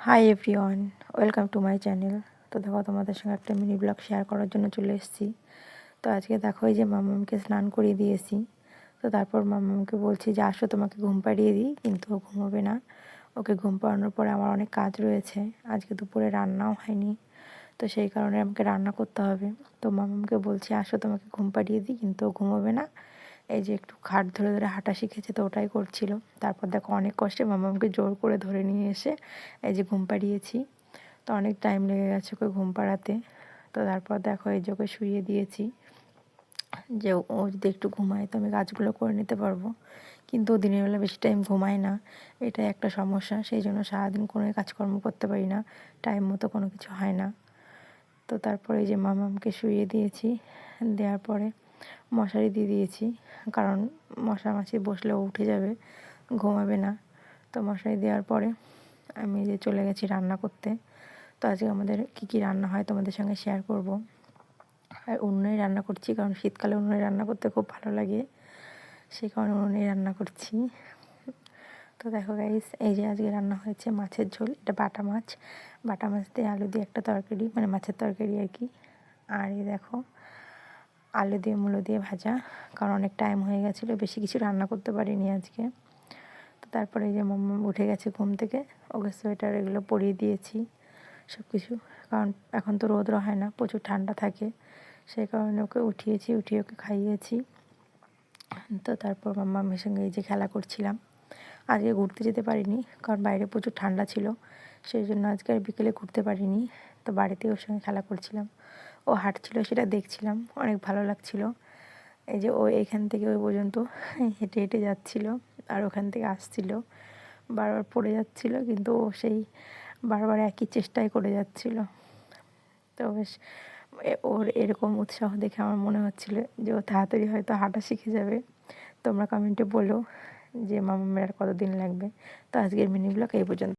Hi everyone, welcome to my channel. তো দেখো, তোমাদের সঙ্গে একটা মিনি ব্লগ শেয়ার করার জন্য চলে এসেছি। তো আজকে দেখো, এই যে মাম্মামকে স্নান করিয়ে দিয়েছি। তো তারপর মাম্মামকে বলছি যে আসো, তোমাকে ঘুম পাড়িয়ে দিই, কিন্তু ও ঘুমোবে না। ওকে ঘুম পাড়ানোর পরে আমার অনেক কাজ রয়েছে, আজকে দুপুরে রান্নাও হয়নি, তো সেই কারণে আমাকে রান্না করতে হবে। তো মাম্মামকে বলছি আসো, তোমাকে ঘুম পাড়িয়ে দিই, কিন্তু ও ঘুমোবে না। এই যে একটু খাট ধরে ধরে হাঁটা শিখেছে, তো ওটাই করছিল। তারপর দেখো, অনেক কষ্টে মাম্মামকে জোর করে ধরে নিয়ে এসে এই যে ঘুম পাড়িয়েছি। তো অনেক টাইম লেগে গেছে ওকে ঘুম পাড়াতে। তো তারপর দেখো, এই যে ওকে শুইয়ে দিয়েছি, যে ও যদি একটু ঘুমায় তো আমি কাজগুলো করে নিতে পারবো। কিন্তু ও দিনের বেলা বেশি টাইম ঘুমায় না, এটাই একটা সমস্যা। সেই জন্য সারাদিন কোনো কাজকর্ম করতে পারি না, টাইম মতো কোনো কিছু হয় না। তো তারপরে এই যে মামামকে শুইয়ে দিয়েছি, দেওয়ার পরে মশারি দিয়ে দিয়েছি, কারণ মশা মাছি বসলেও উঠে যাবে, ঘুমাবে না। তো মশারি দেওয়ার পরে আমি যে চলে গেছি রান্না করতে। তো আজকে আমাদের কী কী রান্না হয় তোমাদের সঙ্গে শেয়ার করব। আর উনুনেই রান্না করছি, কারণ শীতকালে উনুনে রান্না করতে খুব ভালো লাগে, সেই কারণে উনুনেই রান্না করছি। তো দেখো গাইস, এই যে আজকে রান্না হয়েছে মাছের ঝোল, এটা বাটা মাছ। বাটা মাছ দিয়ে আলু দিয়ে একটা তরকারি, মানে মাছের তরকারি আর কি। আর এই দেখো, আলু দিয়ে মূলো দিয়ে ভাজা, কারণ অনেক টাইম হয়ে গেছিলো, বেশি কিছু রান্না করতে পারিনি আজকে। তো তারপরে এই যে মাম্মা উঠে গেছে ঘুম থেকে, ওকে সোয়েটার এগুলো পরিয়ে দিয়েছি সব কিছু, কারণ এখন তো রোদ হয় না, প্রচুর ঠান্ডা থাকে, সেই কারণে ওকে উঠিয়েছি, উঠিয়ে ওকে খাইয়েছি। তো তারপর মাম্মামের সঙ্গে এই যে খেলা করছিলাম। আজকে ঘুরতে যেতে পারিনি, কারণ বাইরে প্রচুর ঠান্ডা ছিল, সেই জন্য আজকে আর বিকেলে ঘুরতে পারিনি। তো বাড়িতে ওর সঙ্গে খেলা করছিলাম, ও হাঁটছিল, সেটা দেখছিলাম, অনেক ভালো লাগছিল। এই যে ও এখান থেকে ওই পর্যন্ত হেঁটে হেঁটে যাচ্ছিল, আর ওখান থেকে আসছিল, বারবার পড়ে যাচ্ছিল, কিন্তু ও সেই বারবার একই চেষ্টাই করে যাচ্ছিল। তো বেশ ওর এরকম উৎসাহ দেখে আমার মনে হচ্ছিল যে ও তাড়াতাড়ি হয়তো হাঁটা শিখে যাবে। তোমরা কমেন্টে বলো যে মামামের আর কতদিন লাগবে। তো আজকের মিনি ব্লগ এই পর্যন্ত।